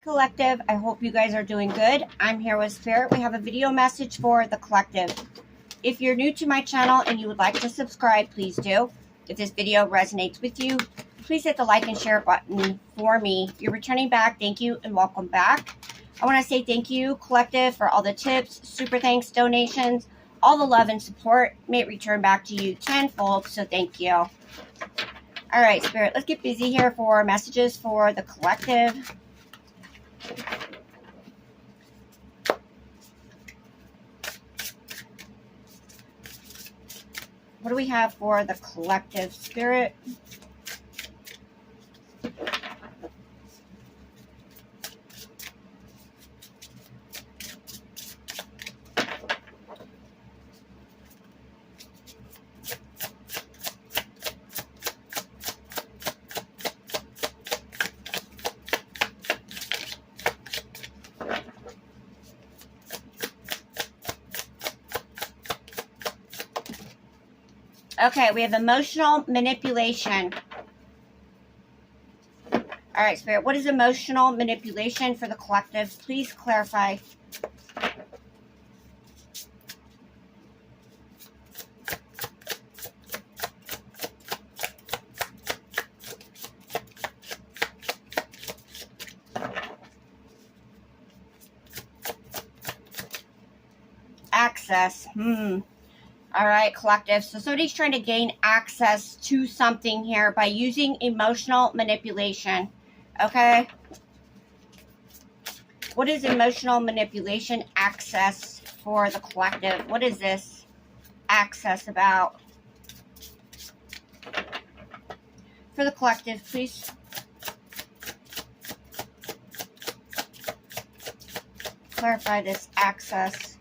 Collective, I hope you guys are doing good. I'm here with Spirit. We have a video message for the collective. If you're new to my channel and you would like to subscribe, please do. If this video resonates with you, please hit the like and share button for me. If you're returning back, thank you and welcome back. I want to say thank you, collective, for all the tips, super thanks, donations, all the love and support. May it return back to you tenfold, so thank you. All right, Spirit, let's get busy here for messages for the collective. What do we have for the collective, Spirit? Okay, we have emotional manipulation. All right, Spirit, what is emotional manipulation for the collective? Please clarify. Access. All right, collective. So somebody's trying to gain access to something here by using emotional manipulation. Okay. What is emotional manipulation access for the collective? What is this access about? For the collective, please. Clarify this access.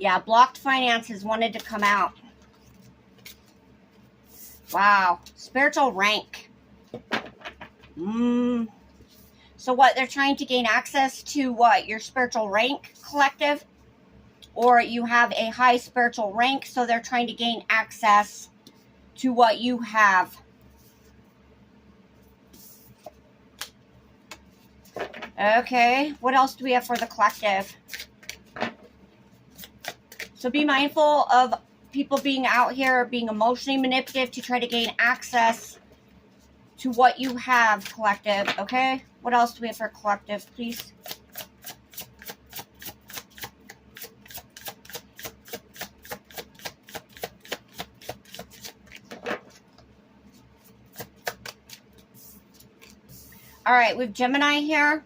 Yeah, blocked finances wanted to come out. Wow. Spiritual rank. So what? They're trying to gain access to what? Your spiritual rank, collective? Or you have a high spiritual rank, so they're trying to gain access to what you have. Okay. What else do we have for the collective? So be mindful of people being out here, being emotionally manipulative to try to gain access to what you have, collective, okay? What else do we have for collective, please? All right, we have Gemini here.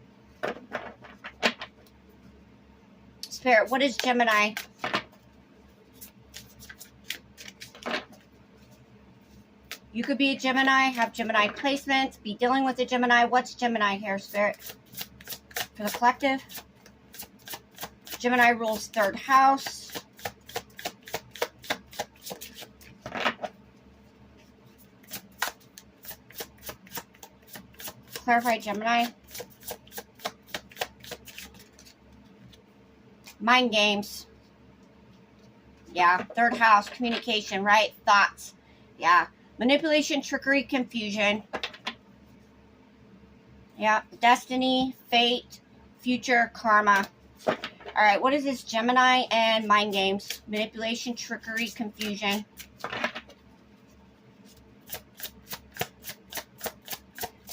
Spirit, what is Gemini? You could be a Gemini, have Gemini placements, be dealing with a Gemini. What's Gemini here, Spirit? For the collective. Gemini rules third house. Clarify Gemini. Mind games. Yeah, third house, communication, right? Thoughts. Yeah. Manipulation, trickery, confusion. Yeah. Destiny, fate, future, karma. All right. What is this? Gemini and mind games. Manipulation, trickery, confusion.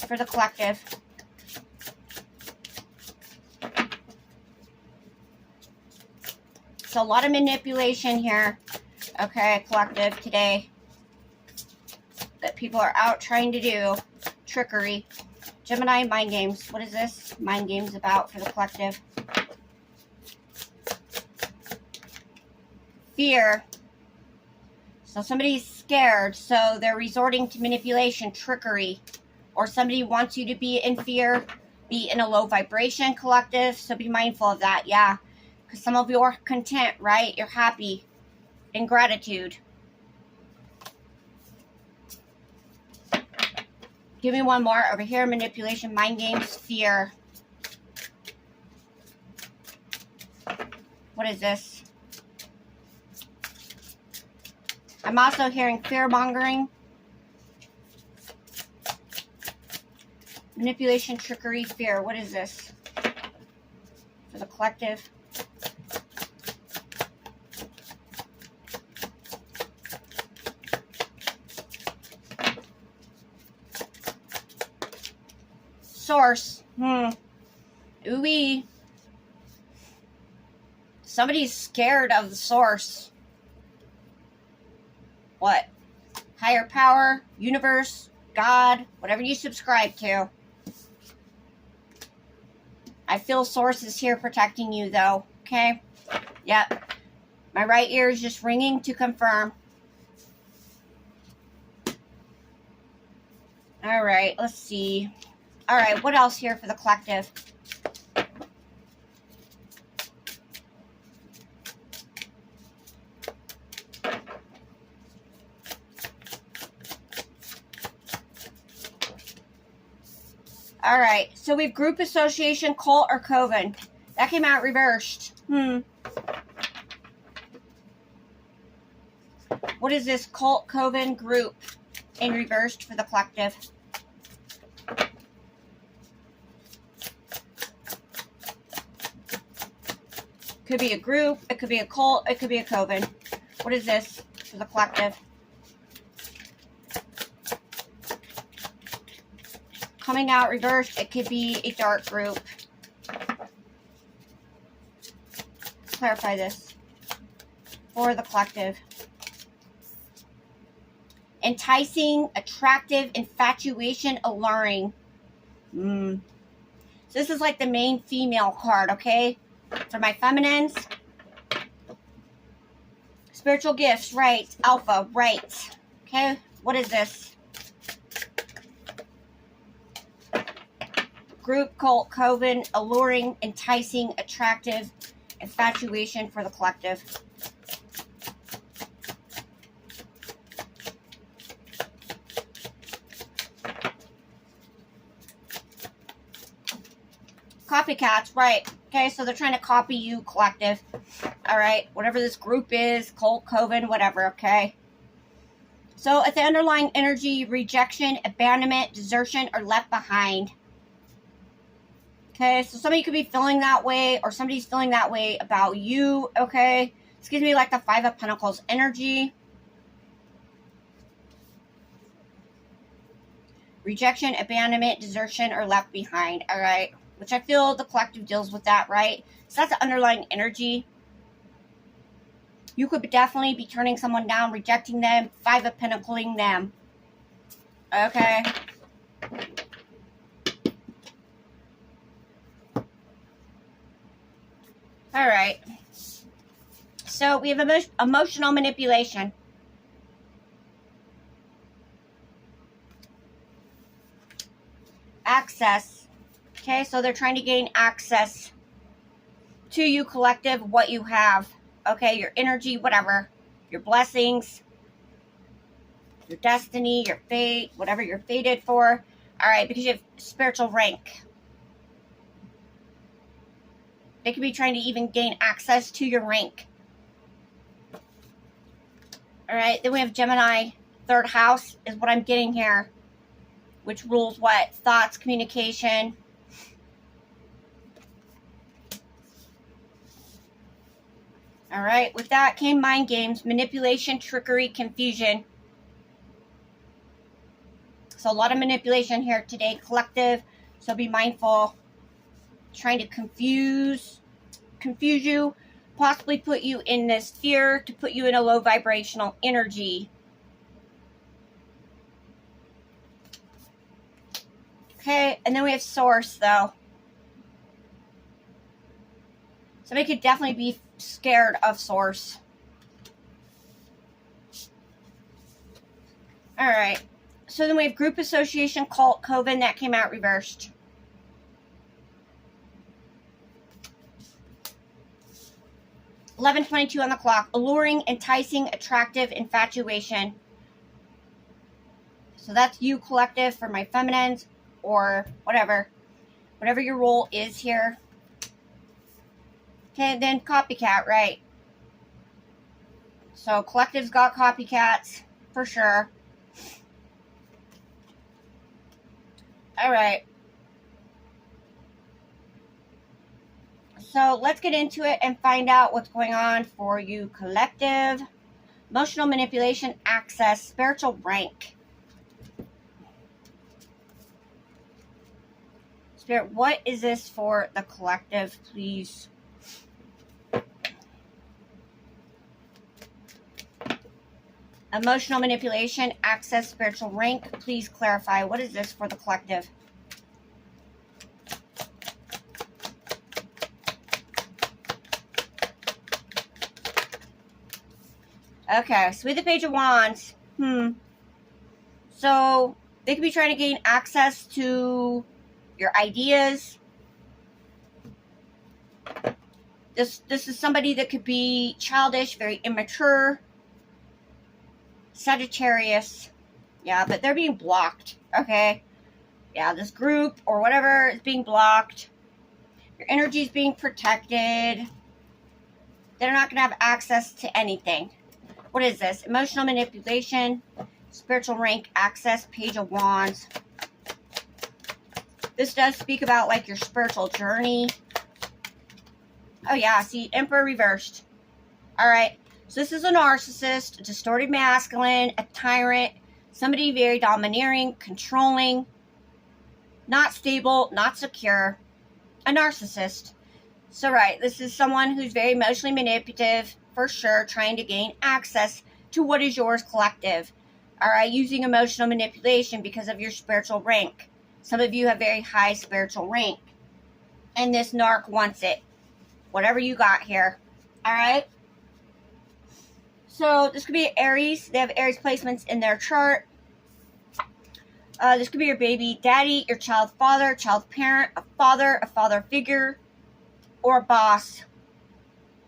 For the collective. So a lot of manipulation here. Okay, collective, today. That people are out trying to do. Trickery. Gemini, mind games. What is this? Mind games about for the collective. Fear. So somebody's scared, so they're resorting to manipulation, trickery. Or somebody wants you to be in fear, be in a low vibration, collective. So be mindful of that, yeah. Because some of you are content, right? You're happy. In gratitude. Give me one more over here. Manipulation, mind games, fear. What is this? I'm also hearing fear-mongering. Manipulation, trickery, fear. What is this? For the collective. Source. Ooh-wee. Somebody's scared of the source. What? Higher power, universe, God, whatever you subscribe to. I feel source is here protecting you though. Okay? Yep. My right ear is just ringing to confirm. Alright, let's see. Alright, what else here for the collective? Alright, so we've group association, cult, or coven. That came out reversed. What is this cult, coven, group in reversed for the collective? Could be a group, it could be a cult, it could be a coven. What is this for the collective? Coming out reversed, it could be a dark group. Let's clarify this for the collective. Enticing, attractive, infatuation, alluring. So this is like the main female card, okay? For my feminines. Spiritual gifts, right. Alpha, right. Okay, what is this? Group, cult, coven, alluring, enticing, attractive, infatuation for the collective. Copycats, right. Okay, so they're trying to copy you, collective. Alright, whatever this group is, cult, coven, whatever, okay? So, at the underlying energy, rejection, abandonment, desertion, or left behind. Okay, so somebody could be feeling that way, or somebody's feeling that way about you, okay? This gives me like the Five of Pentacles energy. Rejection, abandonment, desertion, or left behind, alright? Which I feel the collective deals with that, right? So that's the underlying energy. You could definitely be turning someone down, rejecting them, Five of Pentacling them. Okay. Alright. So we have emotional manipulation. Access. Okay, so they're trying to gain access to you, collective, what you have. Okay, your energy, whatever. Your blessings. Your destiny, your fate, whatever you're fated for. Alright, because you have spiritual rank. They could be trying to even gain access to your rank. Alright, then we have Gemini. Third house is what I'm getting here. Which rules what? Thoughts, communication. Alright, with that came mind games, manipulation, trickery, confusion. So a lot of manipulation here today, collective. So be mindful. Trying to confuse you, possibly put you in this fear, to put you in a low vibrational energy. Okay, and then we have source though. Somebody could definitely be scared of source. Alright. So then we have group association, cult, coven. That came out reversed. $11:22 on the clock. Alluring, enticing, attractive, infatuation. So that's you, collective, for my feminines, or whatever your role is here. Okay, then copycat, right? So collective's got copycats for sure. All right. So let's get into it and find out what's going on for you, collective. Emotional manipulation, access, spiritual rank. Spirit, what is this for the collective, please? Emotional manipulation, access, spiritual rank. Please clarify. What is this for the collective? Okay, so with the Page of Wands. So they could be trying to gain access to your ideas. This is somebody that could be childish, very immature. Sagittarius. Yeah, but they're being blocked. Okay. Yeah, this group or whatever is being blocked. Your energy is being protected. They're not going to have access to anything. What is this? Emotional manipulation, spiritual rank, access, Page of Wands. This does speak about like your spiritual journey. Oh yeah, see, Emperor reversed. All right. So this is a narcissist, a distorted masculine, a tyrant, somebody very domineering, controlling, not stable, not secure, a narcissist. So right, this is someone who's very emotionally manipulative, for sure, trying to gain access to what is yours, collective. All right, using emotional manipulation because of your spiritual rank. Some of you have very high spiritual rank. And this narc wants it. Whatever you got here. All right. So this could be Aries. They have Aries placements in their chart. This could be your baby daddy, your child father, child parent, a father figure, or a boss.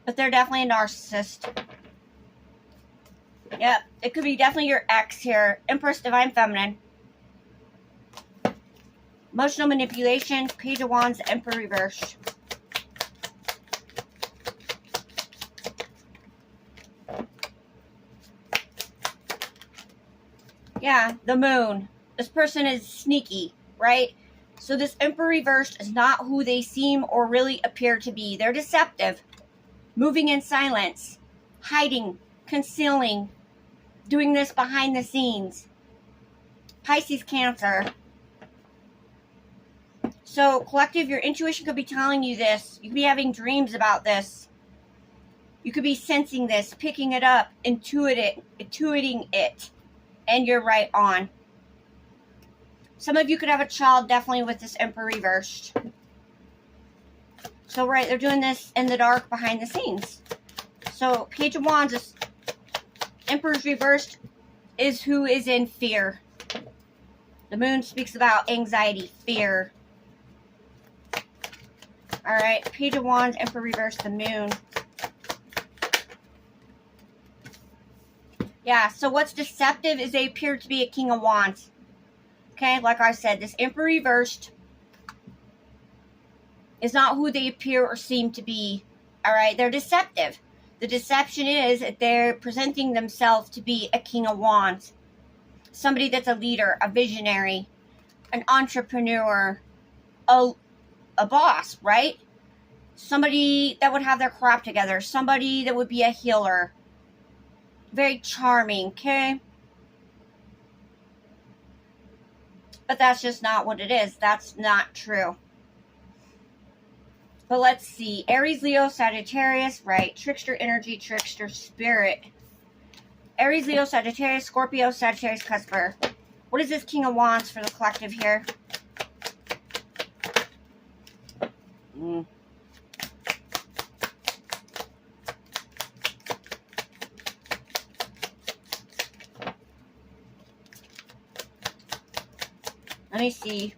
But they're definitely a narcissist. Yep, it could be definitely your ex here. Empress, Divine Feminine. Emotional manipulation, Page of Wands, Emperor reversed. Yeah, the moon. This person is sneaky, right? So this Emperor reversed is not who they seem or really appear to be. They're deceptive. Moving in silence. Hiding. Concealing. Doing this behind the scenes. Pisces, Cancer. So, collective, your intuition could be telling you this. You could be having dreams about this. You could be sensing this, picking it up, intuiting it. And you're right on. Some of you could have a child definitely with this Emperor reversed. So, right, they're doing this in the dark behind the scenes. So, Page of Wands is Emperor's reversed is who is in fear. The moon speaks about anxiety, fear. Alright, Page of Wands, Emperor reversed, the moon. Yeah, so what's deceptive is they appear to be a King of Wands. Okay, like I said, this Emperor reversed is not who they appear or seem to be. Alright, they're deceptive. The deception is that they're presenting themselves to be a King of Wands. Somebody that's a leader, a visionary, an entrepreneur, a boss, right? Somebody that would have their crap together. Somebody that would be a healer. Very charming, okay? But that's just not what it is. That's not true. But let's see. Aries, Leo, Sagittarius, right? Trickster energy, trickster spirit. Aries, Leo, Sagittarius, Scorpio, Sagittarius, Cusper. What is this King of Wands for the collective here? Let me see.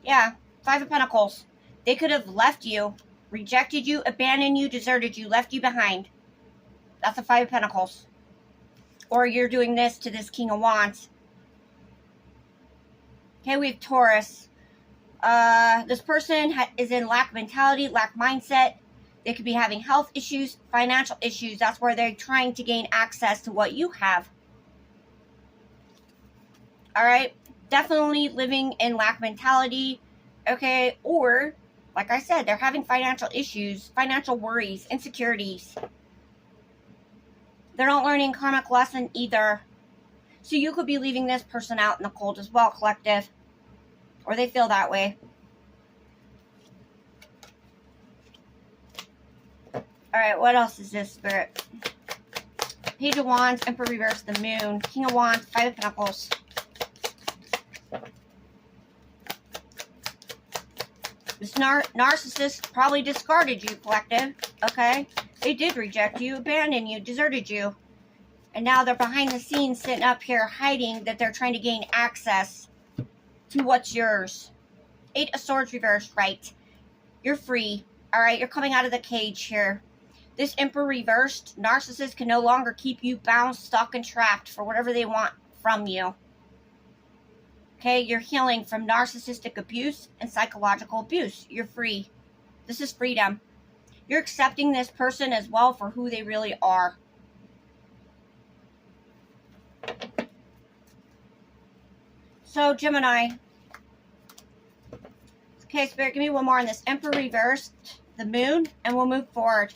Yeah, Five of Pentacles. They could have left you, rejected you, abandoned you, deserted you, left you behind. That's the Five of Pentacles. Or you're doing this to this King of Wands. Okay, we have Taurus. This person is in lack mentality, lack mindset. They could be having health issues, financial issues. That's where they're trying to gain access to what you have. All right, definitely living in lack mentality. Okay, or like I said, they're having financial issues, financial worries, insecurities. They're not learning karmic lesson either. So you could be leaving this person out in the cold as well, collective. Or they feel that way. Alright, what else is this, Spirit? Page of Wands, Emperor reverse, the Moon, King of Wands, Five of Pentacles. This narcissist probably discarded you, collective. Okay? They did reject you, abandon you, deserted you. And now they're behind the scenes sitting up here hiding that they're trying to gain access to what's yours. Eight of Swords reversed, right? You're free. Alright, you're coming out of the cage here. This Emperor reversed, narcissist can no longer keep you bound, stuck, and trapped for whatever they want from you. Okay, you're healing from narcissistic abuse and psychological abuse. You're free. This is freedom. You're accepting this person as well for who they really are. So, Gemini. Okay, Spirit, give me one more on this. Emperor reversed, the Moon, and we'll move forward.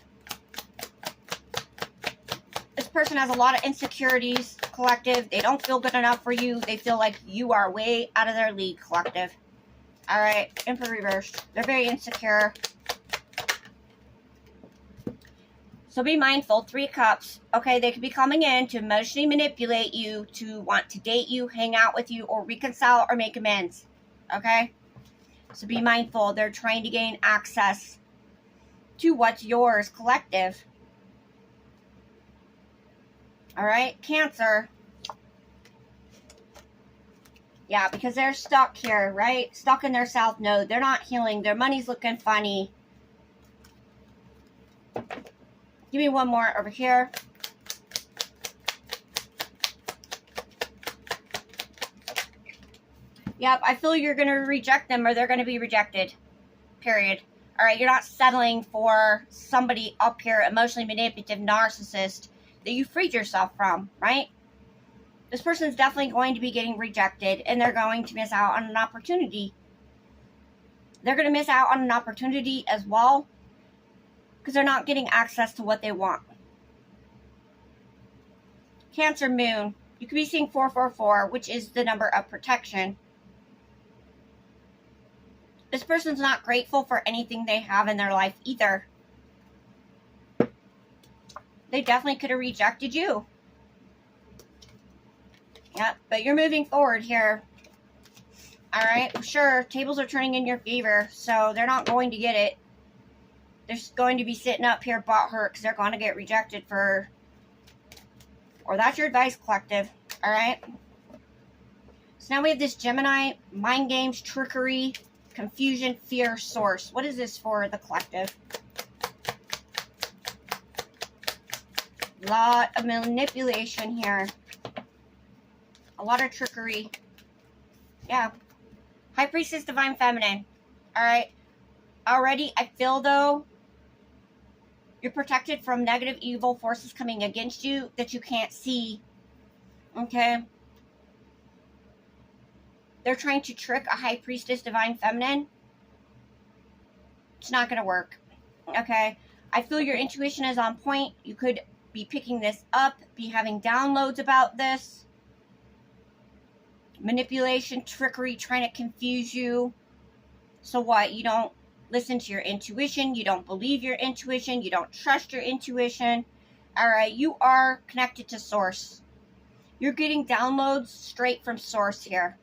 This person has a lot of insecurities, collective. They don't feel good enough for you. They feel like you are way out of their league, collective. Alright, Emperor reversed. They're very insecure. So be mindful. 3 Cups. Okay, they could be coming in to emotionally manipulate you, to want to date you, hang out with you, or reconcile or make amends. Okay? So be mindful. They're trying to gain access to what's yours, collective. Alright, Cancer. Yeah, because they're stuck here, right? Stuck in their South Node. They're not healing. Their money's looking funny. Give me one more over here. Yep, I feel you're going to reject them or they're going to be rejected. Period. Alright, you're not settling for somebody up here, emotionally manipulative narcissist, that you freed yourself from, right? This person is definitely going to be getting rejected and they're going to miss out on an opportunity. They're going to miss out on an opportunity as well because they're not getting access to what they want. Cancer Moon. You could be seeing 444, which is the number of protection. This person's not grateful for anything they have in their life either. They definitely could have rejected you. Yep, but you're moving forward here. Alright, sure, tables are turning in your favor, so they're not going to get it. They're just going to be sitting up here butthurt because they're going to get rejected for... Or that's your advice, collective. Alright? So now we have this Gemini, mind games, trickery, confusion, fear, source. What is this for the collective? A lot of manipulation here. A lot of trickery. Yeah. High Priestess, Divine Feminine. Alright. Already, I feel, though, you're protected from negative, evil forces coming against you that you can't see. Okay? They're trying to trick a High Priestess, Divine Feminine. It's not going to work. Okay? I feel your intuition is on point. You could be picking this up, be having downloads about this. Manipulation, trickery, trying to confuse you. So what? You don't listen to your intuition. You don't believe your intuition. You don't trust your intuition. Alright, you are connected to source. You're getting downloads straight from source here.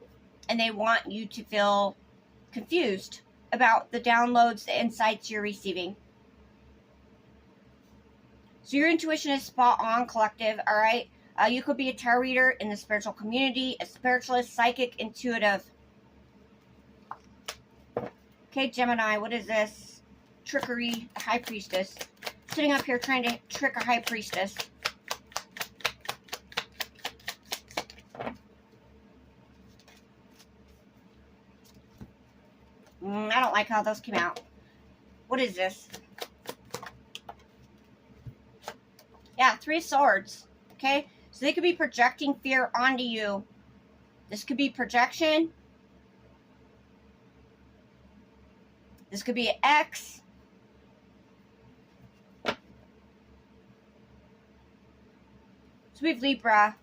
And they want you to feel confused about the downloads, the insights you're receiving. So your intuition is spot on, collective, alright? You could be a tarot reader in the spiritual community, a spiritualist, psychic, intuitive. Okay, Gemini, what is this? Trickery, a High Priestess. Sitting up here trying to trick a High Priestess. like how those came out. What is this? Yeah, 3 of Swords. Okay? So they could be projecting fear onto you. This could be projection. This could be an ex. So we have Libra.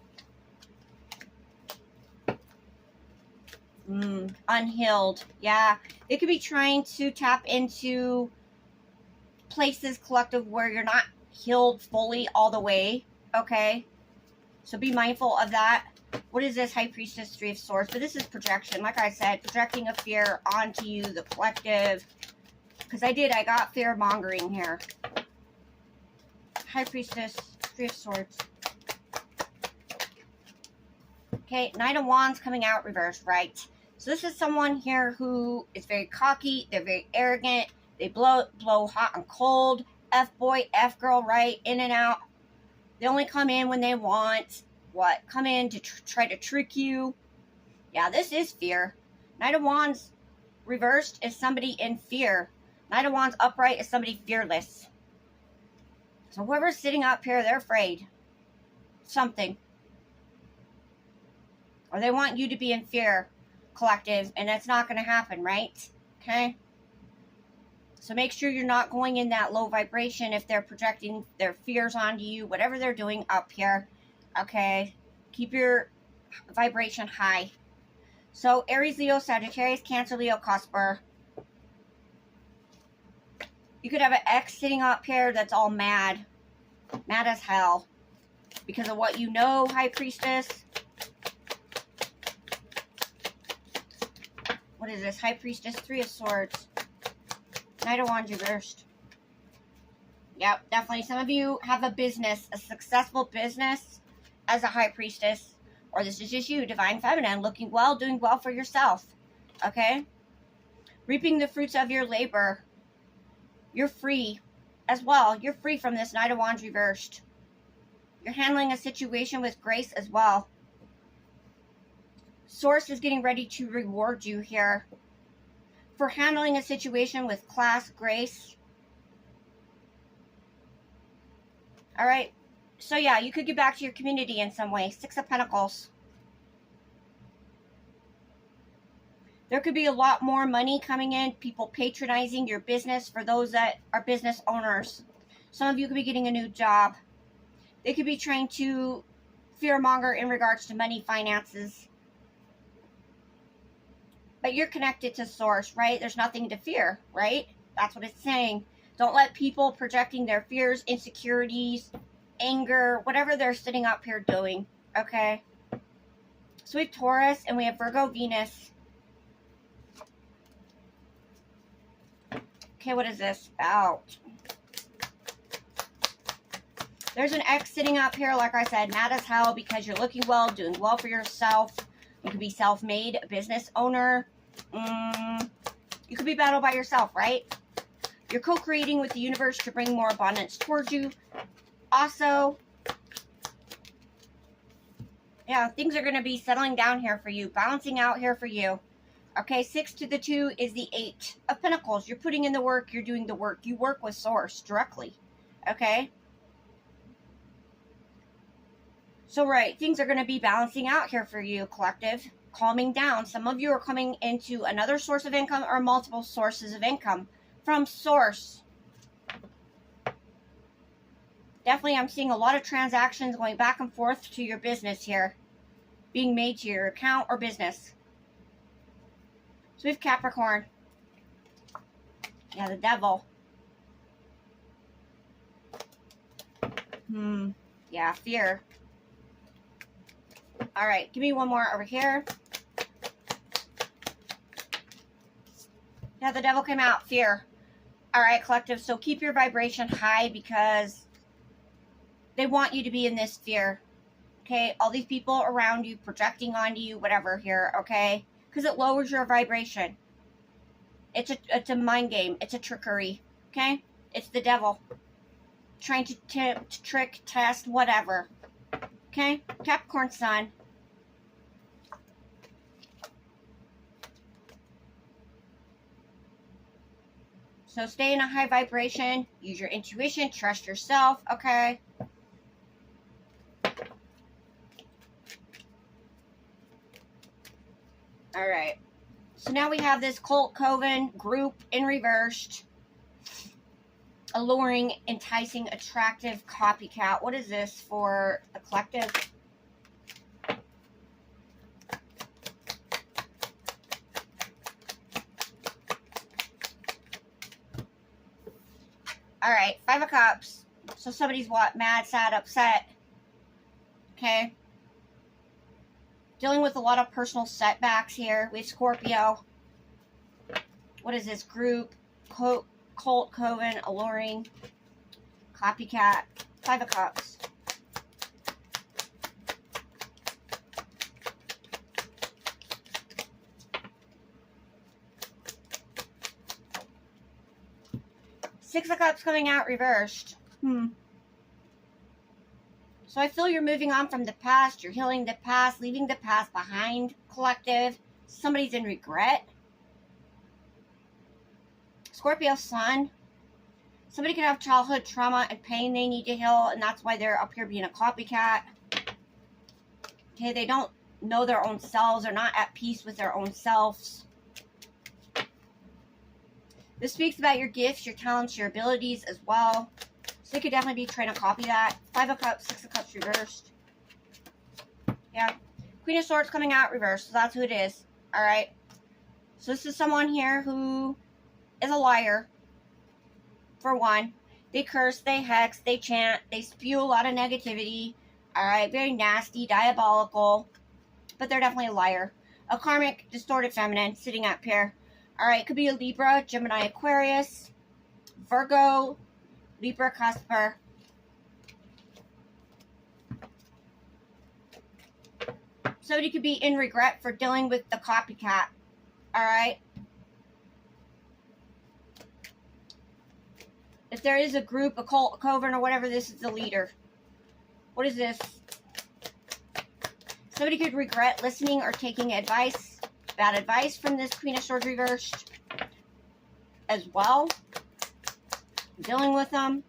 Unhealed. Yeah. They could be trying to tap into places, collective, where you're not healed fully all the way. Okay? So be mindful of that. What is this? High Priestess, 3 of Swords. But this is projection. Like I said, projecting a fear onto you, the collective. Because I got fear mongering here. High Priestess, 3 of Swords. Okay, Knight of Wands coming out reversed, right? So this is someone here who is very cocky. They're very arrogant. They blow hot and cold. F-boy, F-girl, right? In and out. They only come in when they want. What? Come in to try to trick you. Yeah, this is fear. Knight of Wands reversed is somebody in fear. Knight of Wands upright is somebody fearless. So whoever's sitting up here, they're afraid. Something. Or they want you to be in fear, collective, and that's not going to happen, right? Okay? So make sure you're not going in that low vibration if they're projecting their fears onto you, whatever they're doing up here. Okay? Keep your vibration high. So Aries, Leo, Sagittarius, Cancer, Leo, Cusper. You could have an ex sitting up here that's all mad. Mad as hell. Because of what you know, High Priestess. What is this? High Priestess, 3 of Swords. Knight of Wands reversed. Yep, definitely. Some of you have a business, a successful business as a High Priestess. Or this is just you, Divine Feminine, looking well, doing well for yourself. Okay? Reaping the fruits of your labor. You're free as well. You're free from this Knight of Wands reversed. You're handling a situation with grace as well. Source is getting ready to reward you here for handling a situation with class, grace. All right. So yeah, you could get back to your community in some way. 6 of Pentacles. There could be a lot more money coming in. People patronizing your business for those that are business owners. Some of you could be getting a new job. They could be trying to fearmonger in regards to money, finances. But you're connected to Source, right? There's nothing to fear, right? That's what it's saying. Don't let people projecting their fears, insecurities, anger, whatever they're sitting up here doing, okay? So we have Taurus and we have Virgo, Venus. Okay, what is this about? There's an ex sitting up here, like I said, mad as hell because you're looking well, doing well for yourself. You could be self-made, a business owner. You could be battled by yourself, right? You're co-creating with the universe to bring more abundance towards you. Also, yeah, things are going to be settling down here for you, balancing out here for you. Okay, 6 to the 2 is the 8 of Pentacles. You're putting in the work. You're doing the work. You work with Source directly. Okay? So, right, things are going to be balancing out here for you, collective. Calming down. Some of you are coming into another source of income or multiple sources of income from Source. Definitely, I'm seeing a lot of transactions going back and forth to your business here. Being made to your account or business. So we have Capricorn. Yeah, the Devil. Yeah, fear. All right, give me one more over here. Yeah, the Devil came out. Fear. All right, collective. So keep your vibration high because they want you to be in this fear. Okay, all these people around you projecting onto you, whatever here. Okay, because it lowers your vibration. It's a mind game. It's a trickery. Okay, it's the Devil trying to tempt, trick, test, whatever. Okay, Capricorn Sun. So stay in a high vibration. Use your intuition. Trust yourself. Okay. All right. So now we have this cult coven group in reversed. Alluring, enticing, attractive, copycat. What is this for the collective? All right, Five of Cups. So somebody's what? Mad, sad, upset. Okay. Dealing with a lot of personal setbacks here. We have Scorpio. What is this? Group, cult, coven, alluring, copycat. Five of Cups. Six of Cups coming out reversed. So I feel you're moving on from the past. You're healing the past, leaving the past behind, collective. Somebody's in regret. Scorpio Sun. Somebody could have childhood trauma and pain they need to heal, and that's why they're up here being a copycat. Okay, they don't know their own selves. They're not at peace with their own selves. This speaks about your gifts, your talents, your abilities as well. So you could definitely be trying to copy that. Five of Cups, Six of Cups reversed. Yeah. Queen of Swords coming out reversed. So that's who it is. Alright. So this is someone here who is a liar. For one. They curse, they hex, they chant, they spew a lot of negativity. Alright. Very nasty, diabolical. But they're definitely a liar. A karmic, distorted feminine sitting up here. Alright. It could be a Libra, Gemini, Aquarius, Virgo, Libra, Casper. Somebody could be in regret for dealing with the copycat. Alright? If there is a group, a cult, a coven, or whatever, this is the leader. What is this? Somebody could regret listening or taking advice, bad advice from this Queen of Swords reversed as well. Dealing with them.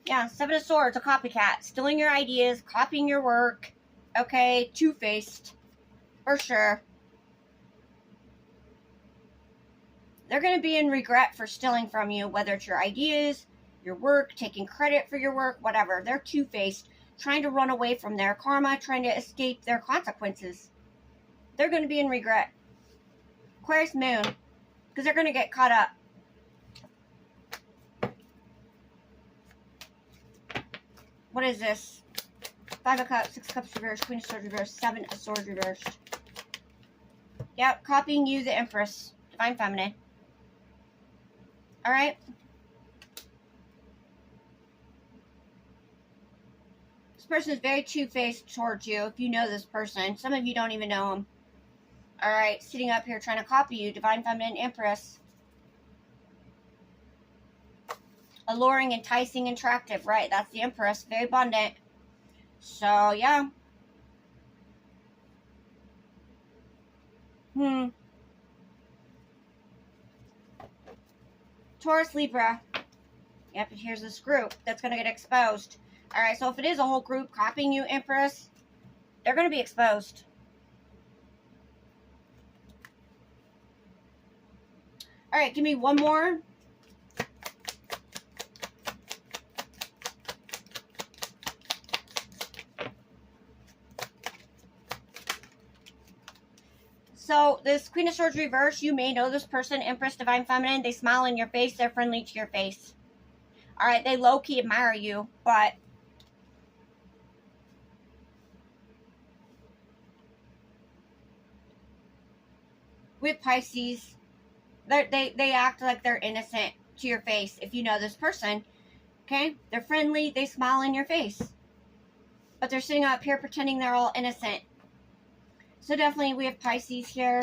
Yeah, Seven of Swords, a copycat. Stealing your ideas, copying your work. Okay, two-faced. For sure. They're going to be in regret for stealing from you, whether it's your ideas, your work, taking credit for your work, whatever. They're two-faced, trying to run away from their karma, trying to escape their consequences. They're going to be in regret. Aquarius Moon, because they're going to get caught up. What is this? Five of Cups, Six of Cups reversed, Queen of Swords reversed, Seven of Swords reversed. Yep, copying you, the Empress. Divine Feminine. Alright? This person is very two-faced towards you, if you know this person. Some of you don't even know them. Alright, sitting up here trying to copy you, Divine Feminine, Empress. Alluring, enticing, attractive. Right, that's the Empress. Very abundant. So, yeah. Taurus, Libra. Yep, and here's this group that's going to get exposed. Alright, so if it is a whole group copying you, Empress, they're going to be exposed. Alright, give me one more. So, this Queen of Swords reverse, you may know this person, Empress, Divine Feminine. They smile in your face. They're friendly to your face. Alright, they low-key admire you, but with Pisces, they act like they're innocent to your face if you know this person. Okay? They're friendly. They smile in your face. But they're sitting up here pretending they're all innocent. So definitely we have Pisces here.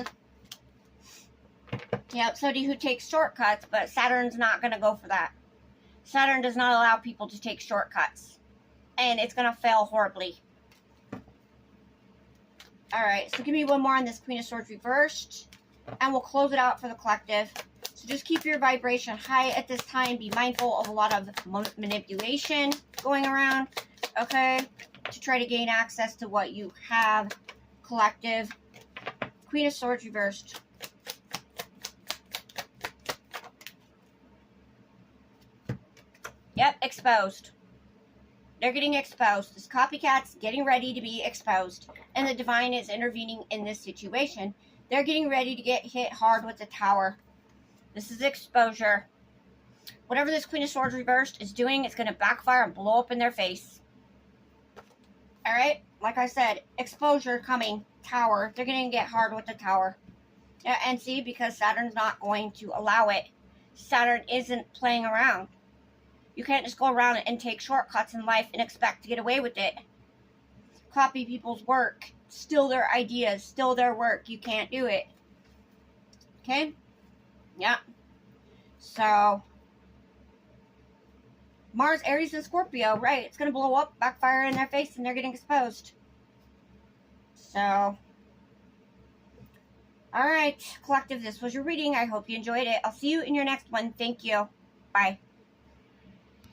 Yep, somebody who takes shortcuts, but Saturn's not going to go for that. Saturn does not allow people to take shortcuts. And it's going to fail horribly. Alright, so give me one more on this Queen of Swords reversed. And we'll close it out for the collective. So So just keep your vibration high at this time. Be mindful of a lot of manipulation going around, okay, to try to gain access to what you have. Collective. Queen of Swords reversed. Yep, exposed. They're getting exposed. This copycat's getting ready to be exposed. And the divine is intervening in this situation. They're getting ready to get hit hard with the Tower. This is exposure. Whatever this Queen of Swords reversed is doing, it's going to backfire and blow up in their face. Alright? Like I said, exposure coming. Tower. They're going to get hard with the Tower. Yeah, and see, because Saturn's not going to allow it. Saturn isn't playing around. You can't just go around and take shortcuts in life and expect to get away with it. Copy people's work. Steal their ideas. Steal their work. You can't do it. Okay? Yeah. So, Mars, Aries, and Scorpio. Right. It's going to blow up, backfire in their face, and they're getting exposed. So, alright, collective, this was your reading. I hope you enjoyed it. I'll see you in your next one. Thank you. Bye.